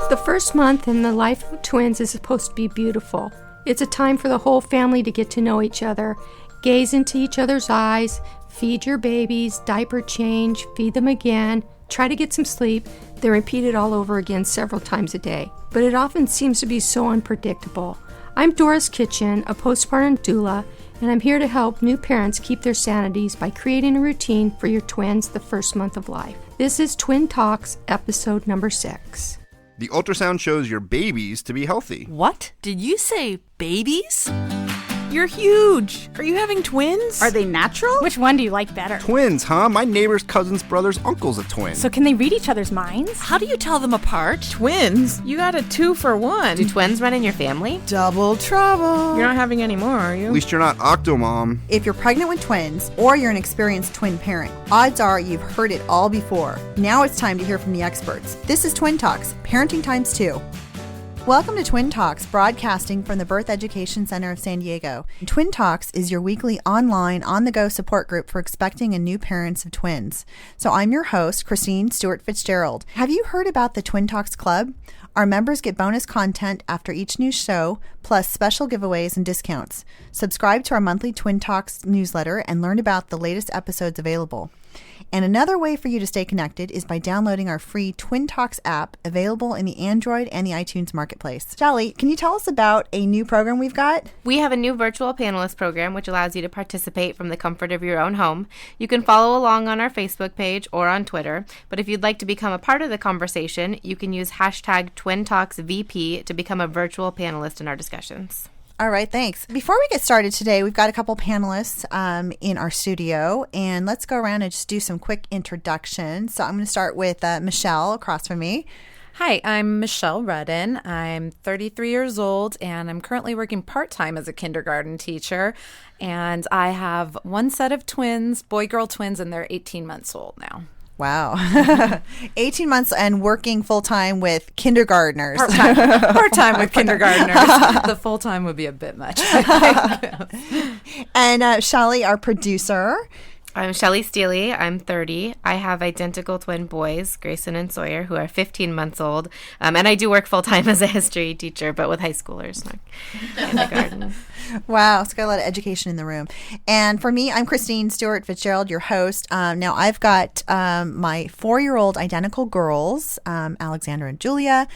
The first month in the life of twins is supposed to be beautiful. It's a time for the whole family to get to know each other, gaze into each other's eyes, feed your babies, diaper change, feed them again, try to get some sleep, then repeat it all over again several times a day. But it often seems to be so unpredictable. I'm Doris Kitchen, a postpartum doula, and I'm here to help new parents keep their sanities by creating a routine for your twins the first month of life. This is Twin Talks, episode number 6. The ultrasound shows your babies to be healthy. What? Did you say babies? You're huge. Are you having twins? Are they natural? Which one do you like better? Twins, huh? My neighbor's cousin's brother's uncle's a twin. So can they read each other's minds? How do you tell them apart? Twins? You got a 2-for-1. Do twins run in your family? Double trouble. You're not having any more, are you? At least you're not Octomom. If you're pregnant with twins or you're an experienced twin parent, odds are you've heard it all before. Now it's time to hear from the experts. This is Twin Talks, Parenting Times 2. Welcome to Twin Talks, broadcasting from the Birth Education Center of San Diego. Twin Talks is your weekly online, on-the-go support group for expecting and new parents of twins. So I'm your host, Christine Stewart Fitzgerald. Have you heard about the Twin Talks Club? Our members get bonus content after each new show, plus special giveaways and discounts. Subscribe to our monthly Twin Talks newsletter and learn about the latest episodes available. And another way for you to stay connected is by downloading our free Twin Talks app, available in the Android and the iTunes marketplace. Shelly, can you tell us about a new program we've got? We have a new virtual panelist program which allows you to participate from the comfort of your own home. You can follow along on our Facebook page or on Twitter, but if you'd like to become a part of the conversation, you can use hashtag TwinTalksVP to become a virtual panelist in our discussions. All right, thanks. Before we get started today, we've got a couple panelists in our studio, and let's go around and just do some quick introductions. So I'm going to start with Michelle across from me. Hi, I'm Michelle Rudden. I'm 33 years old, and I'm currently working part-time as a kindergarten teacher. And I have one set of twins, boy-girl twins, and they're 18 months old now. Wow. 18 months and working full-time with kindergartners. Part-time with kindergartners. The full-time would be a bit much. And Shelly, our producer. I'm Shelly Steely. I'm 30. I have identical twin boys, Grayson and Sawyer, who are 15 months old. And I do work full-time as a history teacher, but with high schoolers, not kindergarten. Wow, it's got a lot of education in the room. And for me, I'm Christine Stewart Fitzgerald, your host. Now, I've got my 4-year-old identical girls, Alexandra and Julia,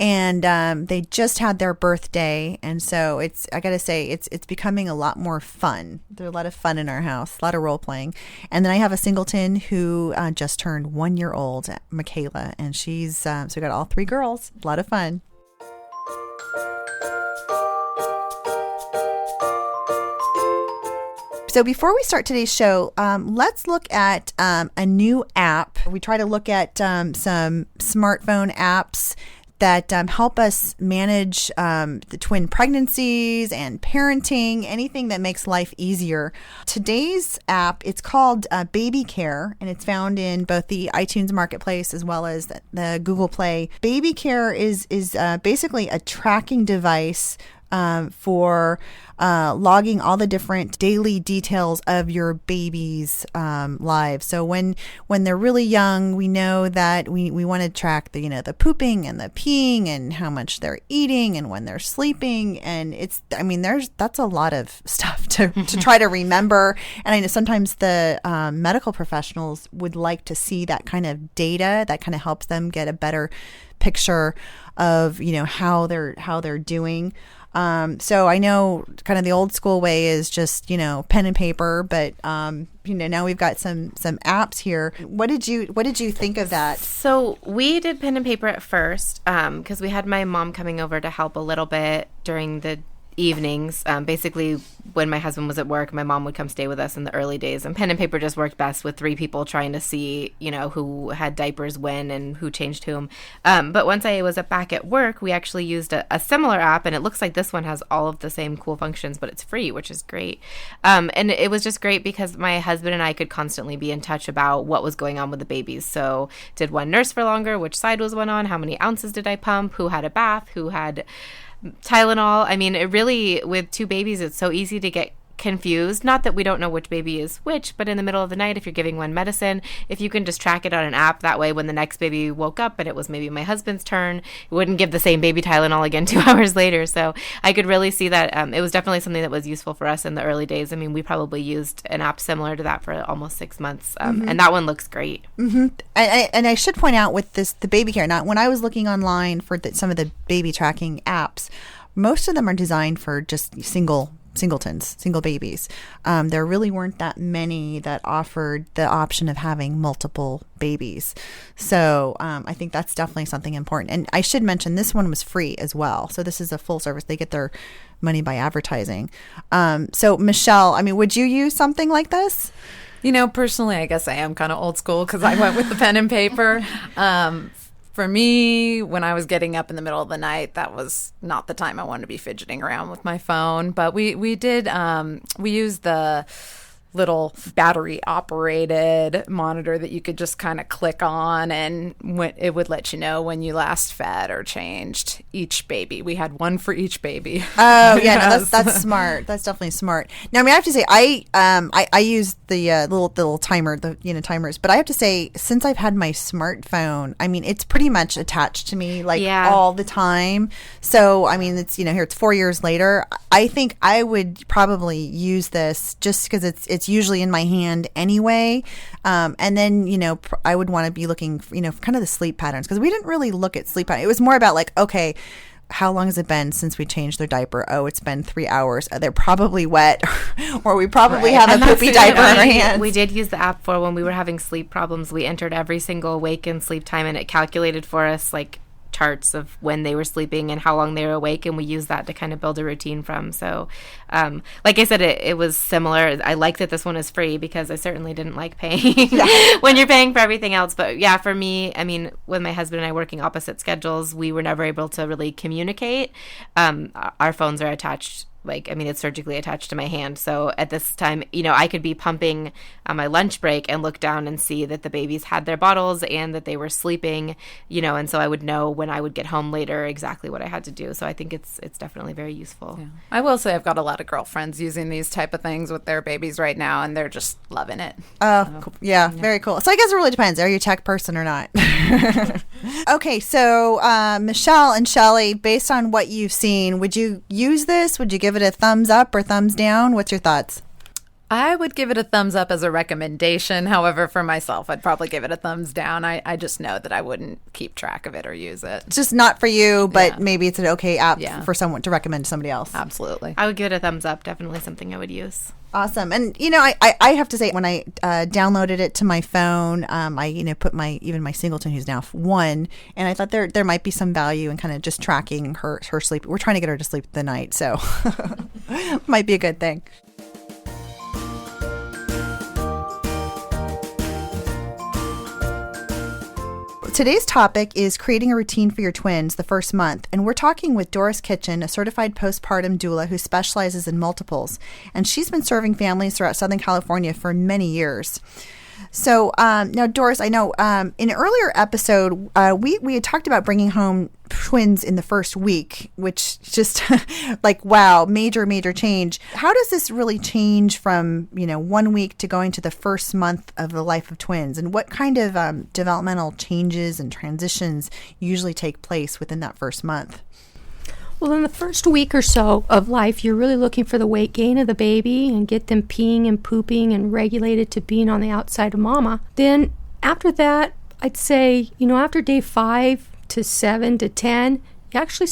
and they just had their birthday. And so I got to say, it's becoming a lot more fun. There's a lot of fun in our house, a lot of role-playing. And then I have a singleton who just turned 1 year old, Michaela, and she's, so we got all 3 girls, a lot of fun. So before we start today's show, let's look at a new app. We try to look at some smartphone apps that help us manage the twin pregnancies and parenting, anything that makes life easier. Today's app, it's called Baby Care, and it's found in both the iTunes Marketplace as well as the Google Play. Baby Care is basically a tracking device for logging all the different daily details of your baby's lives. So when they're really young, we know that we want to track the pooping and the peeing and how much they're eating and when they're sleeping. And that's a lot of stuff to try to remember. And I know sometimes the medical professionals would like to see that kind of data that kind of helps them get a better picture of how they're doing. So I know kind of the old school way is just, pen and paper, but, now we've got some apps here. What did you think of that? So we did pen and paper at first, because we had my mom coming over to help a little bit during the evenings. Basically, when my husband was at work, my mom would come stay with us in the early days, and pen and paper just worked best with 3 people trying to see, who had diapers when and who changed whom. But once I was back at work, we actually used a similar app, and it looks like this one has all of the same cool functions, but it's free, which is great. And it was just great because my husband and I could constantly be in touch about what was going on with the babies. So did one nurse for longer? Which side was one on? How many ounces did I pump? Who had a bath? Who had Tylenol? I mean, it really, with 2 babies, it's so easy to get confused. Not that we don't know which baby is which, but in the middle of the night, if you're giving one medicine, if you can just track it on an app, that way when the next baby woke up and it was maybe my husband's turn, it wouldn't give the same baby Tylenol again 2 hours later. So I could really see that it was definitely something that was useful for us in the early days. I mean, we probably used an app similar to that for almost 6 months, and that one looks great. Mm-hmm. And I should point out with the baby care, now when I was looking online for some of the baby tracking apps, most of them are designed for just single babies. There really weren't that many that offered the option of having multiple babies. So I think that's definitely something important. And I should mention this one was free as well. So this is a full service. They get their money by advertising. So Michelle, I mean, would you use something like this? Personally, I guess I am kind of old school because I went with the pen and paper. For me, when I was getting up in the middle of the night, that was not the time I wanted to be fidgeting around with my phone. But we used the little battery operated monitor that you could just kind of click on, and it would let you know when you last fed or changed each baby. We had one for each baby. Oh yeah, no, that's smart. That's definitely smart. Now, I mean, I have to say, I use the little timer, timers. But I have to say, since I've had my smartphone, I mean, it's pretty much attached to me all the time. So I mean, it's here it's 4 years later. I think I would probably use this just because it's usually in my hand anyway. And then, I would want to be looking for, kind of the sleep patterns, because we didn't really look at sleep patterns. It was more about okay, how long has it been since we changed their diaper? Oh, it's been 3 hours. They're probably wet, or we probably have a poopy diaper in our hands. We did use the app for when we were having sleep problems. We entered every single wake and sleep time, and it calculated for us charts of when they were sleeping and how long they were awake, and we used that to kind of build a routine from. So like I said, it was similar. I like that this one is free because I certainly didn't like paying when you're paying for everything else. But yeah, for me, I mean, with my husband and I working opposite schedules, we were never able to really communicate. Our phones are attached, it's surgically attached to my hand. So at this time, I could be pumping on my lunch break and look down and see that the babies had their bottles and that they were sleeping, and so I would know when I would get home later exactly what I had to do. So I think it's definitely very useful. Yeah. I will say I've got a lot of girlfriends using these type of things with their babies right now, and they're just loving it. Cool. Yeah, very cool. So I guess it really depends. Are you a tech person or not? Okay, so Michelle and Shelley, based on what you've seen, would you use this? Would you give it a thumbs up or thumbs down? What's your thoughts? I would give it a thumbs up as a recommendation. However, for myself, I'd probably give it a thumbs down. I just know that I wouldn't keep track of it or use it. It's just not for you, but maybe it's an okay app for someone to recommend to somebody else. Absolutely. I would give it a thumbs up. Definitely something I would use. Awesome. And, I have to say, when I downloaded it to my phone, I, put my singleton, who's now 1, and I thought there might be some value in kind of just tracking her sleep. We're trying to get her to sleep the night, so might be a good thing. Today's topic is creating a routine for your twins the first month, and we're talking with Doris Kitchen, a certified postpartum doula who specializes in multiples, and she's been serving families throughout Southern California for many years. So now, Doris, I know in an earlier episode, we had talked about bringing home twins in the first week, which just wow, major change. How does this really change from 1 week to going to the first month of the life of twins, and what kind of developmental changes and transitions usually take place within that first month? Well, in the first week or so of life, you're really looking for the weight gain of the baby and get them peeing and pooping and regulated to being on the outside of mama. Then after that, I'd say, after day 5 to 7 to 10, you actually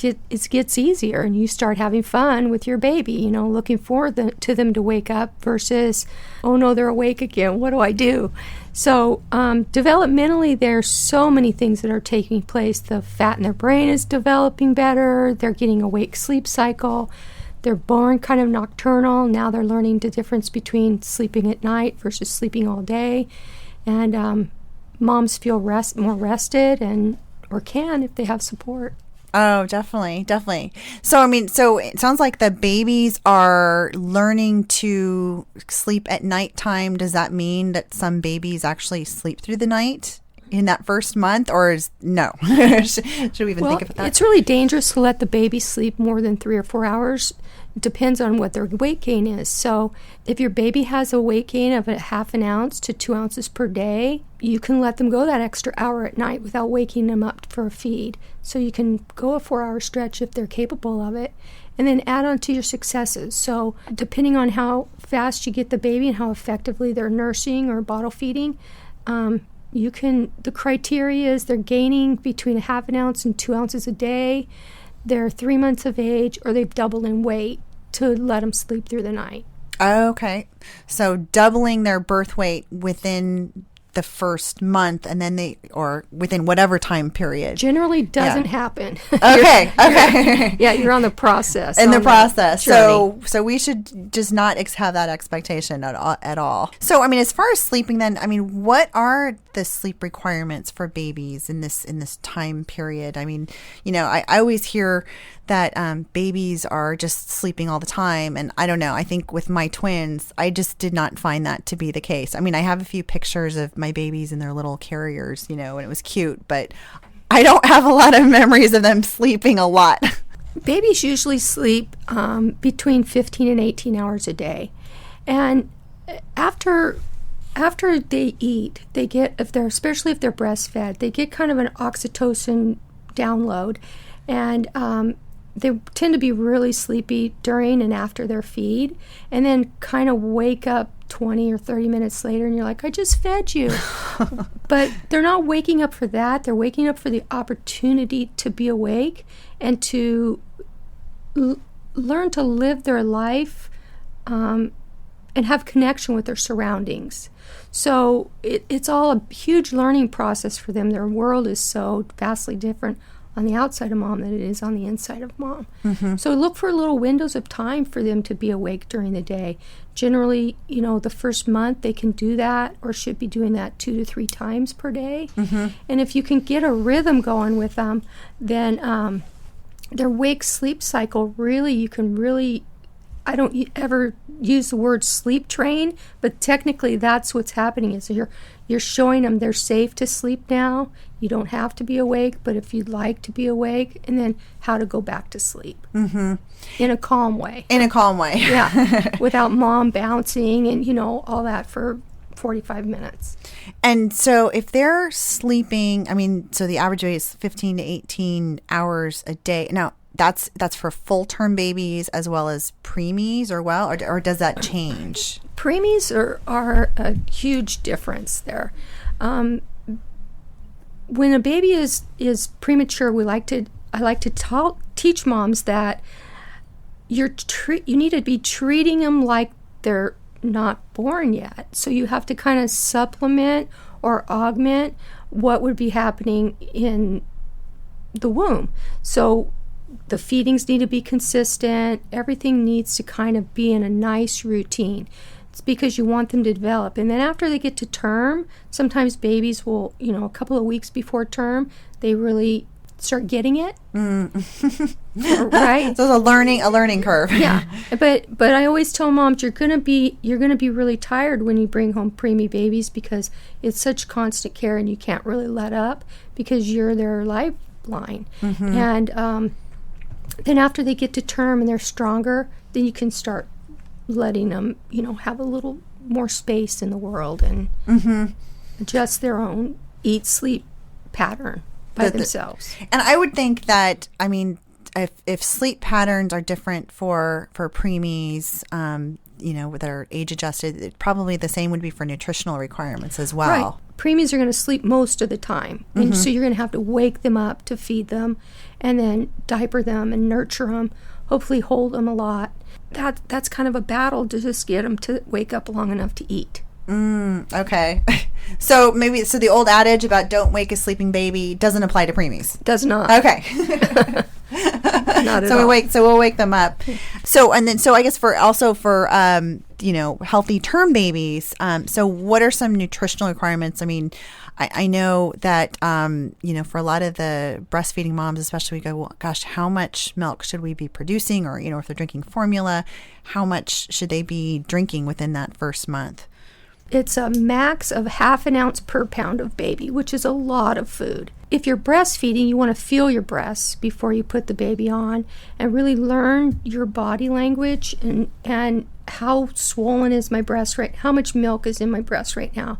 it gets easier, and you start having fun with your baby, looking forward to them to wake up versus, oh no, they're awake again. What do I do? So developmentally, there's so many things that are taking place. The fat in their brain is developing better. They're getting a wake sleep cycle. They're born kind of nocturnal. Now they're learning the difference between sleeping at night versus sleeping all day. And moms feel more rested or can if they have support. Oh, definitely. So, it sounds like the babies are learning to sleep at nighttime. Does that mean that some babies actually sleep through the night? in that first month, or is no? Should we even think of that? It's really dangerous to let the baby sleep more than 3 or 4 hours. It depends on what their weight gain is. So if your baby has a weight gain of a half an ounce to 2 ounces per day, you can let them go that extra hour at night without waking them up for a feed. So you can go a 4-hour stretch if they're capable of it, and then add on to your successes. So depending on how fast you get the baby and how effectively they're nursing or bottle feeding, the criteria is they're gaining between a half an ounce and 2 ounces a day, they're 3 months of age, or they've doubled in weight to let them sleep through the night. Okay. So doubling their birth weight within the first month, and then or within whatever time period. Generally doesn't happen. Okay. Okay. Yeah, you're on the process. In the process. So we should just not have that expectation at all. So, I mean, as far as sleeping then, I mean, what are the sleep requirements for babies in this time period? I mean, I always hear that babies are just sleeping all the time. And I don't know. I think with my twins, I just did not find that to be the case. I mean, I have a few pictures of my babies in their little carriers, and it was cute, but I don't have a lot of memories of them sleeping a lot. Babies usually sleep between 15 and 18 hours a day. And after they eat, they get, especially if they're breastfed, they get kind of an oxytocin download, and they tend to be really sleepy during and after their feed, and then kind of wake up 20 or 30 minutes later, and you're like, I just fed you. But they're not waking up for that. They're waking up for the opportunity to be awake and to learn to live their life and have connection with their surroundings. So it's all a huge learning process for them. Their world is so vastly different on the outside of mom than it is on the inside of mom. Mm-hmm. So look for little windows of time for them to be awake during the day. Generally, the first month they can do that, or should be doing that 2 to 3 times per day. Mm-hmm. And if you can get a rhythm going with them, then their wake-sleep cycle, you can I don't ever use the word sleep train, but technically that's what's happening is you're showing them they're safe to sleep now. You don't have to be awake, but if you'd like to be awake, and then how to go back to sleep. Mm-hmm. In a calm way. Yeah, without mom bouncing and, all that for 45 minutes. And so if they're sleeping, I mean, so the average rate is 15 to 18 hours a day. Now, that's for full-term babies as well as preemies or does that change? Preemies are a huge difference there. When a baby is premature, I like to teach moms that you need to be treating them like they're not born yet. So you have to kind of supplement or augment what would be happening in the womb. So the feedings need to be consistent. Everything needs to kind of be in a nice routine. It's because you want them to develop. And then after they get to term, sometimes babies will, a couple of weeks before term, they really start getting it. Right? So it's a learning curve. Yeah. But I always tell moms you're gonna be really tired when you bring home preemie babies, because it's such constant care and you can't really let up because you're their lifeline. Mm-hmm. And then after they get to term and they're stronger, then you can start letting them, have a little more space in the world and adjust their own eat-sleep pattern by themselves. And I would think that, I mean, if sleep patterns are different for preemies, with their age adjusted, probably the same would be for nutritional requirements as well. Right. Preemies are going to sleep most of the time. And so you're going to have to wake them up to feed them and then diaper them and nurture them, hopefully hold them a lot. That's kind of a battle to just get them to wake up long enough to eat. Okay. So the old adage about don't wake a sleeping baby doesn't apply to preemies. Does not. Okay. Not at all. We'll wake them up. So I guess for healthy term babies. So what are some nutritional requirements? I mean, I know that, for a lot of the breastfeeding moms, especially, we go, well, gosh, how much milk should we be producing? Or, if they're drinking formula, how much should they be drinking within that first month? It's a max of half an ounce per pound of baby, which is a lot of food. If you're breastfeeding, you want to feel your breasts before you put the baby on and really learn your body language and how swollen is my breast right, how much milk is in my breast right now.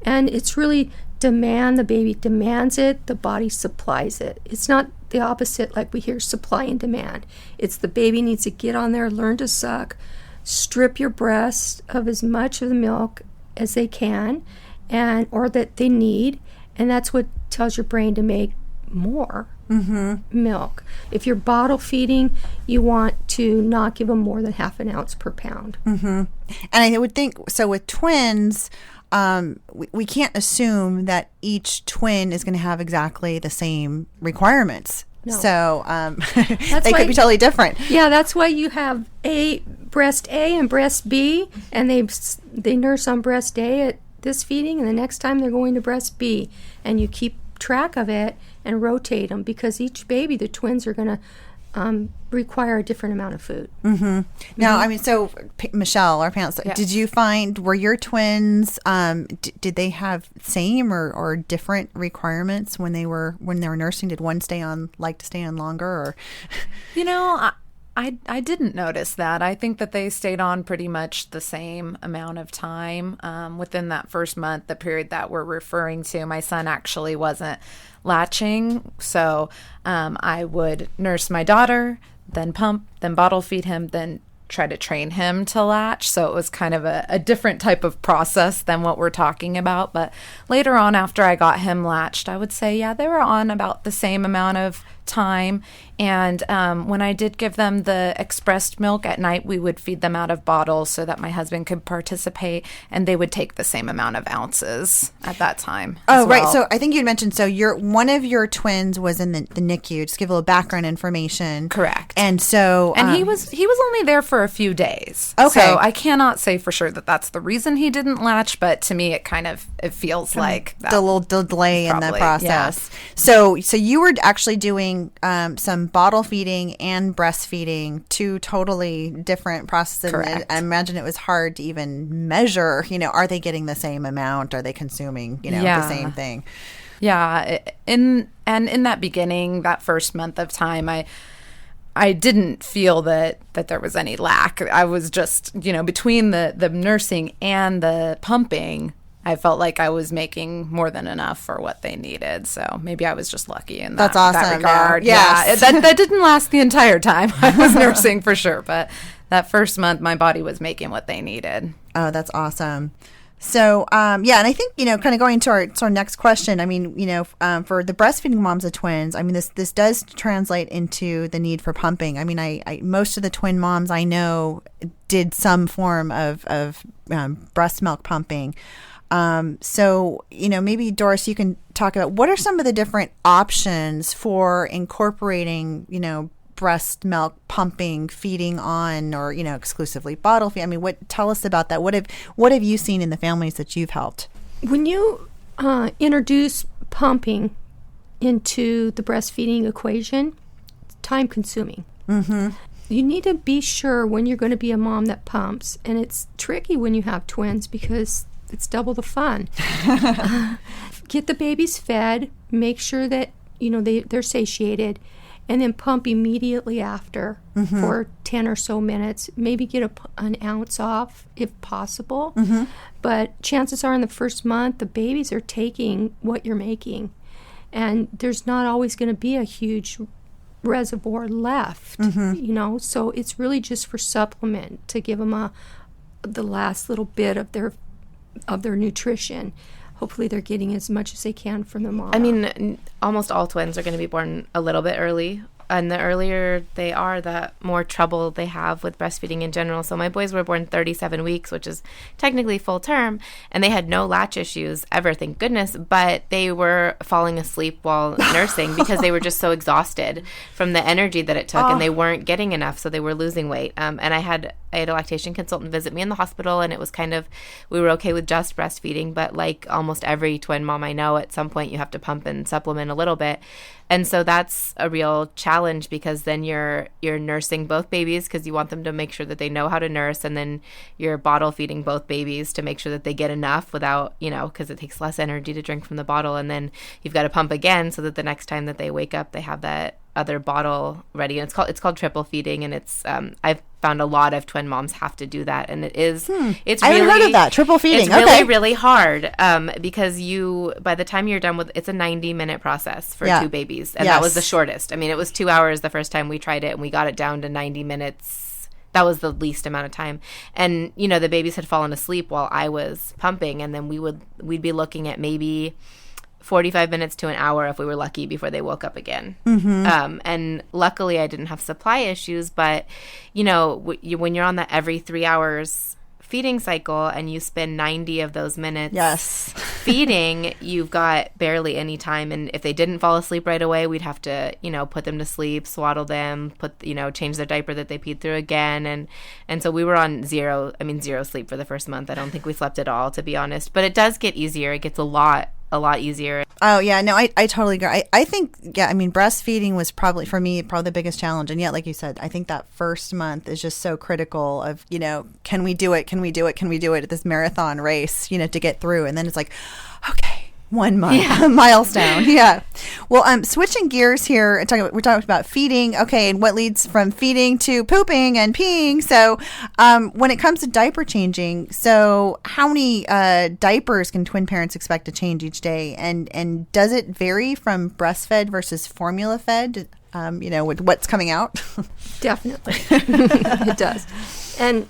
And it's really the baby demands it, the body supplies it. It's not the opposite like we hear supply and demand. It's the baby needs to get on there, learn to suck, strip your breast of as much of the milk as they can or that they need, and that's what tells your brain to make more milk. If you're bottle feeding, you want to not give them more than half an ounce per pound. And I would think so with twins, we can't assume that each twin is going to have exactly the same requirements. No. So they could be totally different. Yeah, that's why you have breast A and breast B, and they nurse on breast A at this feeding, and the next time they're going to breast B, and you keep track of it and rotate them because each baby, the twins, are going to require a different amount of food. Now, I mean, so Michelle, our parents, did you find, were your twins, did they have same or different requirements when they were nursing? Did one like to stay on longer, or? You know, I didn't notice that. I think that they stayed on pretty much the same amount of time within that first month, the period that we're referring to. My son actually wasn't latching, so I would nurse my daughter, then pump, then bottle feed him, then try to train him to latch. So it was kind of a different type of process than what we're talking about. But later on, after I got him latched, I would say, yeah, they were on about the same amount of time. And when I did give them the expressed milk at night, we would feed them out of bottles so that my husband could participate, and they would take the same amount of ounces at that time. Oh, right. So I think you mentioned, so one of your twins was in the NICU. Just give a little background information. Correct. And so, and he was only there for a few days. Okay. So I cannot say for sure that that's the reason he didn't latch, but to me, it feels like that the little delay in the process. Yeah. So you were actually doing some bottle feeding and breastfeeding, two totally different processes. Correct. I imagine it was hard to even measure, are they getting the same amount? Are they consuming, the same thing? Yeah. In that beginning, that first month of time, I didn't feel that there was any lack. I was just, between the nursing and the pumping, I felt like I was making more than enough for what they needed. So maybe I was just lucky in that, That's awesome, that regard. yeah. Yeah, that didn't last the entire time I was nursing for sure. But that first month, my body was making what they needed. Oh, that's awesome. So, and I think, kind of going to our next question, I mean, for the breastfeeding moms of twins, I mean, this does translate into the need for pumping. I mean, I most of the twin moms I know did some form of breast milk pumping. So, maybe Doris, you can talk about what are some of the different options for incorporating, breast milk pumping, feeding on, or, exclusively bottle feed. I mean, tell us about that. What have you seen in the families that you've helped? When you introduce pumping into the breastfeeding equation, it's time consuming. You need to be sure when you're going to be a mom that pumps, and it's tricky when you have twins because it's double the fun. Get the babies fed, make sure that they're satiated, and then pump immediately after for 10 or so minutes. Maybe get an ounce off if possible. But chances are in the first month, the babies are taking what you're making. And there's not always going to be a huge reservoir left, So it's really just for supplement to give them the last little bit of their nutrition. Hopefully they're getting as much as they can from the mom. I mean, almost all twins are going to be born a little bit early. And the earlier they are, the more trouble they have with breastfeeding in general. So my boys were born 37 weeks, which is technically full term. And they had no latch issues ever, thank goodness. But they were falling asleep while nursing because they were just so exhausted from the energy that it took. And they weren't getting enough, so they were losing weight. And I had I had a lactation consultant visit me in the hospital, and it was we were okay with just breastfeeding, but like almost every twin mom I know, at some point you have to pump and supplement a little bit. And so that's a real challenge, because then you're nursing both babies because you want them to make sure that they know how to nurse, and then you're bottle feeding both babies to make sure that they get enough without, because it takes less energy to drink from the bottle. And then you've got to pump again so that the next time that they wake up, they have that other bottle ready. And it's called triple feeding, and it's I've found a lot of twin moms have to do that, and it's I haven't really heard of that, triple feeding. It's really really hard, because by the time you're done with it's a 90-minute process for two babies, and that was the shortest. I mean, it was 2 hours the first time we tried it, and we got it down to 90 minutes. That was the least amount of time. And the babies had fallen asleep while I was pumping, and then we'd be looking at maybe 45 minutes to an hour if we were lucky before they woke up again. And luckily I didn't have supply issues, but when you're on that every 3 hours feeding cycle and you spend 90 of those minutes feeding, you've got barely any time. And if they didn't fall asleep right away, we'd have to put them to sleep, swaddle them, change their diaper that they peed through again. And so we were on zero sleep for the first month. I don't think we slept at all, to be honest, but it does get easier. It gets a lot easier. Oh yeah, no, I totally agree. I think, breastfeeding was probably the biggest challenge. And yet, like you said, I think that first month is just so critical of, can we do it? Can we do it? Can we do it at this marathon race, to get through? And then it's like, okay, 1 month milestone. Yeah. Well, switching gears here, we're talking about feeding. Okay. And what leads from feeding to pooping and peeing. So, when it comes to diaper changing, so how many diapers can twin parents expect to change each day? And does it vary from breastfed versus formula fed? With what's coming out? Definitely. It does. And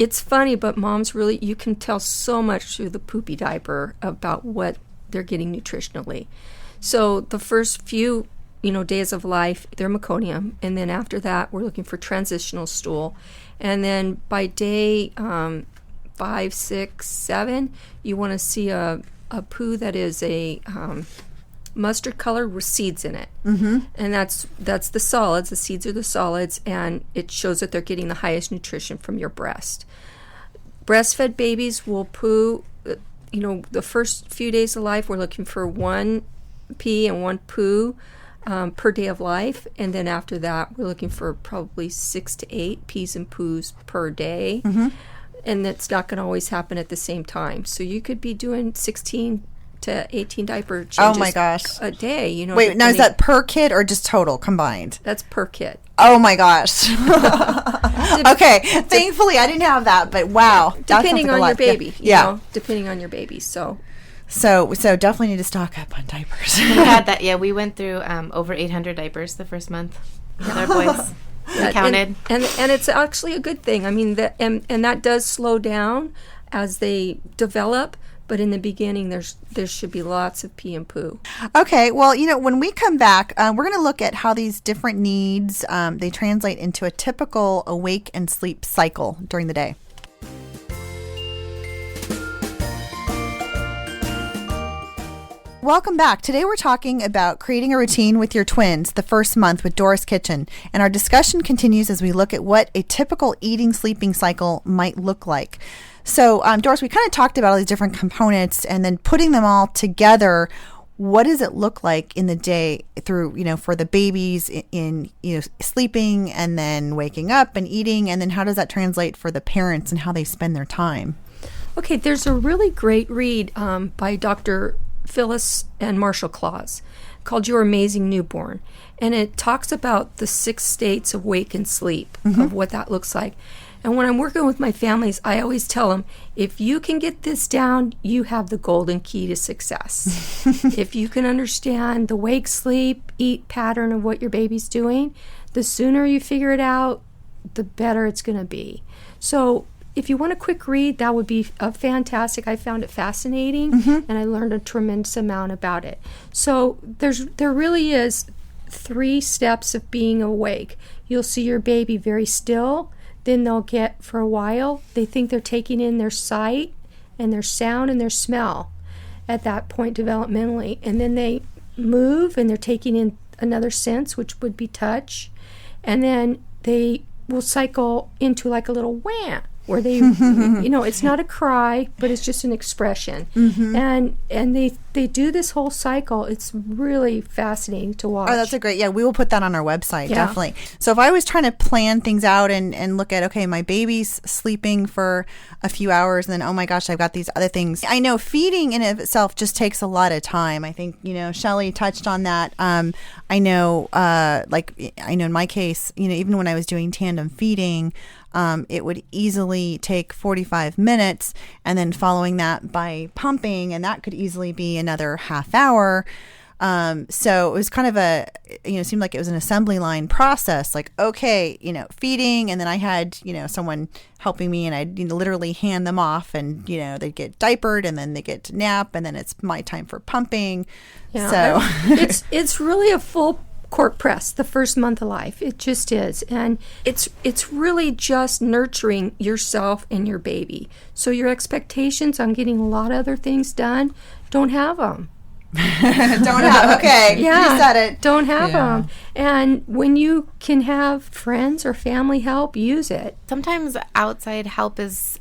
it's funny, but moms really, you can tell so much through the poopy diaper about what they're getting nutritionally. So the first few, days of life, they're meconium. And then after that, we're looking for transitional stool. And then by day 5, 6, 7, you want to see a poo that is a mustard color with seeds in it. Mm-hmm. And that's the solids. The seeds are the solids, and it shows that they're getting the highest nutrition from your breast. Breastfed babies will poo. The first few days of life, we're looking for 1 pee and 1 poo per day of life. And then after that, we're looking for probably 6 to 8 pees and poos per day. Mm-hmm. And that's not going to always happen at the same time. So you could be doing 16 to 18 diaper changes a day. Wait, now is that per kid or just total combined? That's per kid. Oh my gosh. Okay. Thankfully, I didn't have that, but wow. Depending on your baby. Depending on your baby. So definitely need to stock up on diapers. We had that. Yeah, we went through over 800 diapers the first month with our boys. We counted. And it's actually a good thing. I mean, and that does slow down as they develop. But in the beginning, there should be lots of pee and poo. Okay. Well, when we come back, we're going to look at how these different needs, they translate into a typical awake and sleep cycle during the day. Welcome back. Today we're talking about creating a routine with your twins the first month with Doris Kitchen. And our discussion continues as we look at what a typical eating, sleeping cycle might look like. So, Doris, we kind of talked about all these different components and then putting them all together. What does it look like in the day through, for the babies in sleeping and then waking up and eating? And then how does that translate for the parents and how they spend their time? Okay, there's a really great read by Dr. Phyllis and Marshall Claus called Your Amazing Newborn. And it talks about the 6 states of wake and sleep, of what that looks like. And when I'm working with my families, I always tell them, if you can get this down, you have the golden key to success. If you can understand the wake, sleep, eat pattern of what your baby's doing, the sooner you figure it out, the better it's going to be. So if you want a quick read, that would be fantastic. I found it fascinating, and I learned a tremendous amount about it. So there really is 3 steps of being awake. You'll see your baby very still. Then they'll get, for a while, they think they're taking in their sight and their sound and their smell at that point developmentally. And then they move and they're taking in another sense, which would be touch. And then they will cycle into like a little wah, where they, it's not a cry, but it's just an expression. And they do this whole cycle. It's really fascinating to watch. Oh, that's a great, we will put that on our website, definitely. So if I was trying to plan things out and look at, okay, my baby's sleeping for a few hours, and then, oh my gosh, I've got these other things. I know feeding in of itself just takes a lot of time. I think, Shelley touched on that. I know in my case, even when I was doing tandem feeding, it would easily take 45 minutes, and then following that by pumping, and that could easily be another half hour. So it was kind of it seemed like it was an assembly line process, like, okay, feeding, and then I had, someone helping me, and I'd literally hand them off, and, they'd get diapered, and then they get to nap, and then it's my time for pumping. Yeah, So it's really a full court press the first month of life. It just is. And it's really just nurturing yourself and your baby. So your expectations on getting a lot of other things done, don't have them. Okay. Yeah, you said it. Don't have them. And when you can have friends or family help, use it. Sometimes outside help isn't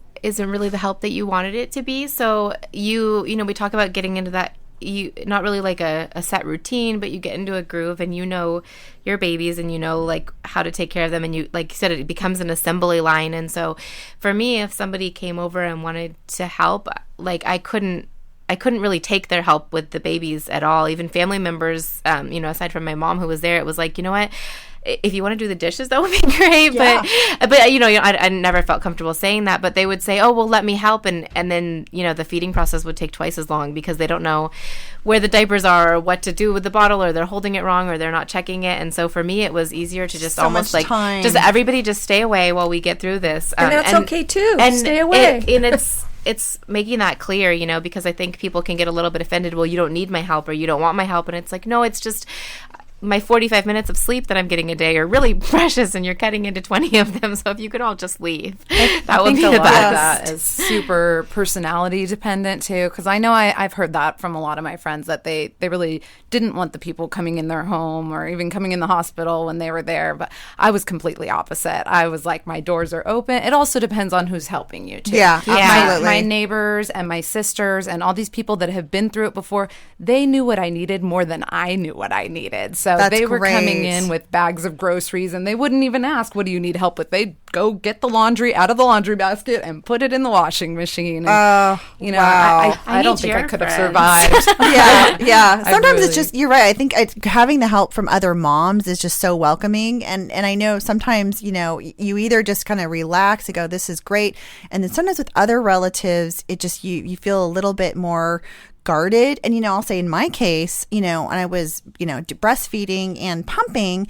really the help that you wanted it to be. So we talk about getting into that, not really like a set routine, but you get into a groove, and your babies, and like how to take care of them, and you, like you said, it becomes an assembly line. And so for me, if somebody came over and wanted to help, like I couldn't really take their help with the babies at all. Even family members, aside from my mom who was there, it was like, you know what? If you want to do the dishes, that would be great. Yeah. But I never felt comfortable saying that. But they would say, oh, well, let me help. And then, the feeding process would take twice as long because they don't know where the diapers are or what to do with the bottle, or they're holding it wrong, or they're not checking it. And so for me, it was easier to just almost like, time. just everybody just stay away while we get through this. And that's okay too. And stay away. It's making that clear, because I think people can get a little bit offended. Well, you don't need my help, or you don't want my help. And it's like, no, it's just my 45 minutes of sleep that I'm getting a day are really precious, and you're cutting into 20 of them. So if you could all just leave, that would be the a lot of best. that is super personality dependent too, because I know I've heard that from a lot of my friends that they really didn't want the people coming in their home or even coming in the hospital when they were there. But I was completely opposite. I was like, my doors are open. It also depends on who's helping you too. Yeah, absolutely. My neighbors and my sisters and all these people that have been through it before, they knew what I needed more than I knew what I needed. So they were coming in with bags of groceries, and they wouldn't even ask, what do you need help with? They'd go get the laundry out of the laundry basket and put it in the washing machine. And, wow. I don't think I could have survived. Yeah. Sometimes it's just, you're right. I think having the help from other moms is just so welcoming. And I know sometimes, you either just kind of relax and go, this is great. And then sometimes with other relatives, it just, you feel a little bit more guarded. And, I'll say in my case, and I was, breastfeeding and pumping.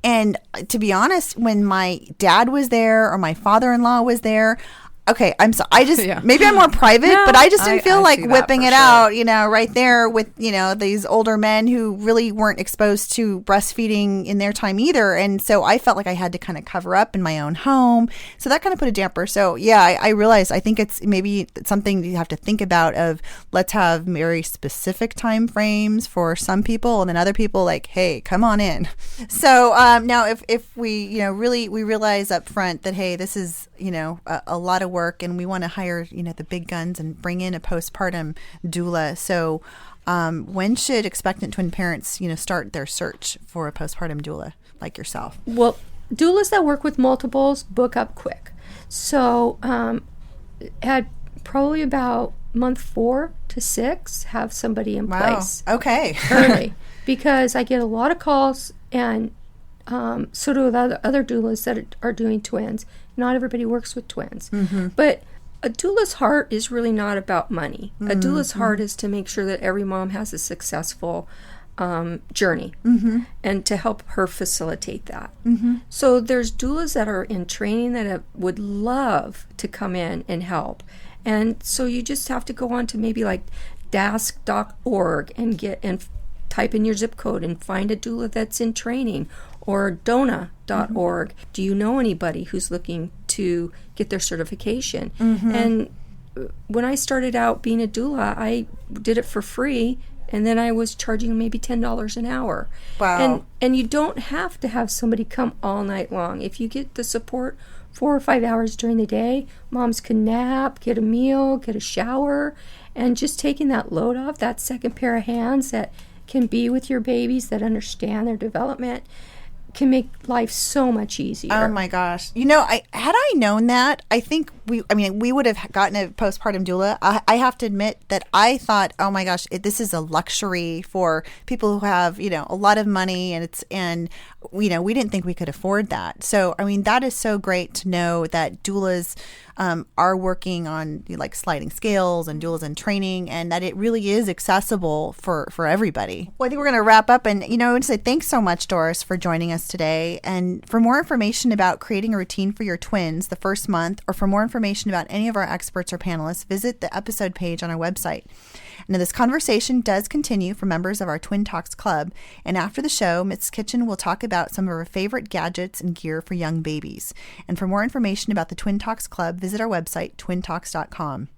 And to be honest, when my dad was there or my father-in-law was there, okay, maybe I'm more private, but I just didn't feel like whipping it out, right there with, these older men who really weren't exposed to breastfeeding in their time either. And so I felt like I had to kind of cover up in my own home. So that kind of put a damper. So yeah, I realized, I think it's maybe something you have to think about of, let's have very specific time frames for some people, and then other people like, hey, come on in. So now if we, we realize up front that, hey, this is, a lot of work, and we want to hire, the big guns and bring in a postpartum doula. So when should expectant twin parents, start their search for a postpartum doula like yourself? Well, doulas that work with multiples book up quick. So at probably about month 4 to 6, have somebody in place. Okay. Early. Because I get a lot of calls, and so do other doulas that are doing twins. Not everybody works with twins. Mm-hmm. But a doula's heart is really not about money. Mm-hmm. A doula's heart is to make sure that every mom has a successful journey, and to help her facilitate that. Mm-hmm. So there's doulas that are in training that would love to come in and help. And so you just have to go on to maybe like dask.org and type in your zip code and find a doula that's in training, or dona.org. Mm-hmm. Do you know anybody who's looking to get their certification? Mm-hmm. And when I started out being a doula, I did it for free and then I was charging maybe $10 an hour. Wow. And you don't have to have somebody come all night long. If you get the support 4 or 5 hours during the day, moms can nap, get a meal, get a shower, and just taking that load off, that second pair of hands that can be with your babies, that understand their development, can make life so much easier. Oh my gosh. Had I known that, I think we would have gotten a postpartum doula. I have to admit that I thought, oh my gosh, this is a luxury for people who have, a lot of money, and we didn't think we could afford that. So, that is so great to know that doulas are working on like sliding scales and doulas in training, and that it really is accessible for everybody. Well, I think we're going to wrap up, and I want to say thanks so much, Doris, for joining us today. And for more information about creating a routine for your twins the first month, or for more information about any of our experts or panelists, visit the episode page on our website. Now, this conversation does continue for members of our Twin Talks Club, and after the show, Miss Kitchen will talk about some of her favorite gadgets and gear for young babies. And for more information about the Twin Talks Club, visit our website, twintalks.com.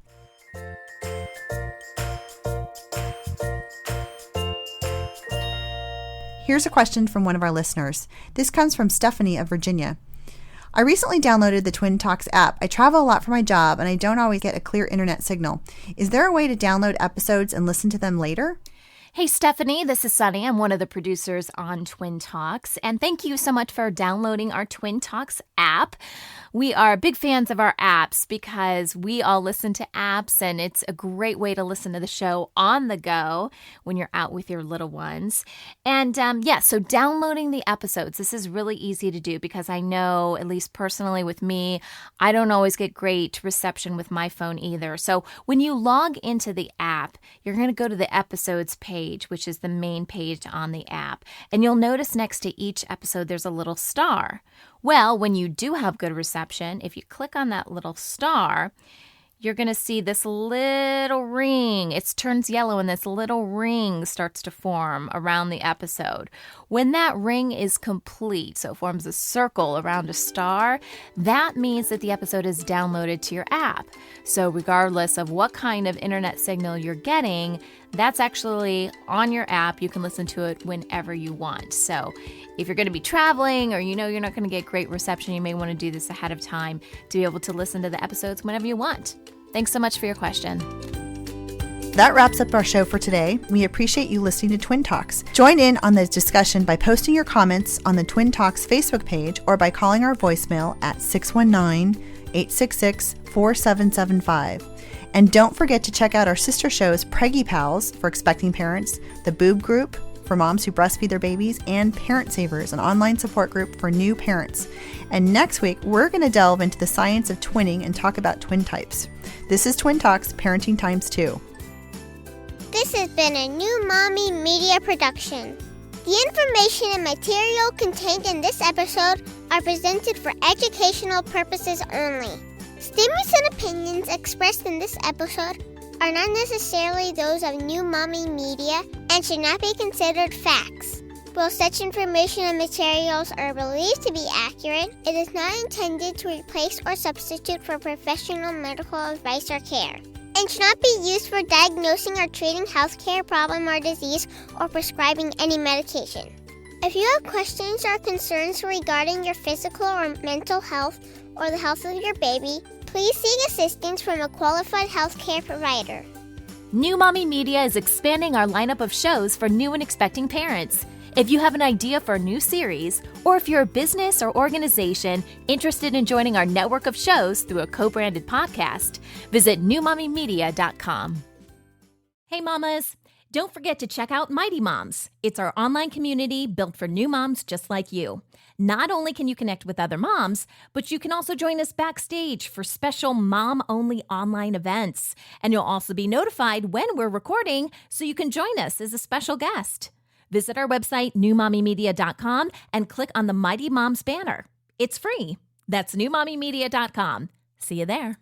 Here's a question from one of our listeners. This comes from Stephanie of Virginia. I recently downloaded the Twin Talks app. I travel a lot for my job, and I don't always get a clear internet signal. Is there a way to download episodes and listen to them later? Hey, Stephanie, this is Sunny. I'm one of the producers on Twin Talks, and thank you so much for downloading our Twin Talks app. We are big fans of our apps because we all listen to apps, and it's a great way to listen to the show on the go when you're out with your little ones. And so downloading the episodes, this is really easy to do because I know, at least personally with me, I don't always get great reception with my phone either. So when you log into the app, you're going to go to the episodes page, which is the main page on the app. And you'll notice next to each episode, there's a little star. Well, when you do have good reception, if you click on that little star, you're going to see this little ring. It turns yellow and this little ring starts to form around the episode. When that ring is complete, so it forms a circle around a star, that means that the episode is downloaded to your app. So regardless of what kind of internet signal you're getting, that's actually on your app. You can listen to it whenever you want. So if you're going to be traveling or you're not going to get great reception, you may want to do this ahead of time to be able to listen to the episodes whenever you want. Thanks so much for your question. That wraps up our show for today. We appreciate you listening to Twin Talks. Join in on the discussion by posting your comments on the Twin Talks Facebook page or by calling our voicemail at 619-866-4775. And don't forget to check out our sister shows, Preggy Pals for expecting parents, the Boob Group for moms who breastfeed their babies, and Parent Savers, an online support group for new parents. And next week, we're going to delve into the science of twinning and talk about twin types. This is Twin Talks Parenting Times 2. This has been a New Mommy Media production. The information and material contained in this episode are presented for educational purposes only. Statements and opinions expressed in this episode are not necessarily those of New Mommy Media and should not be considered facts. While such information and materials are believed to be accurate, it is not intended to replace or substitute for professional medical advice or care, and should not be used for diagnosing or treating healthcare problem or disease or prescribing any medication. If you have questions or concerns regarding your physical or mental health or the health of your baby, please seek assistance from a qualified healthcare provider. New Mommy Media is expanding our lineup of shows for new and expecting parents. If you have an idea for a new series, or if you're a business or organization interested in joining our network of shows through a co-branded podcast, visit newmommymedia.com. Hey mamas, don't forget to check out Mighty Moms. It's our online community built for new moms just like you. Not only can you connect with other moms, but you can also join us backstage for special mom-only online events. And you'll also be notified when we're recording so you can join us as a special guest. Visit our website, newmommymedia.com, and click on the Mighty Moms banner. It's free. That's newmommymedia.com. See you there.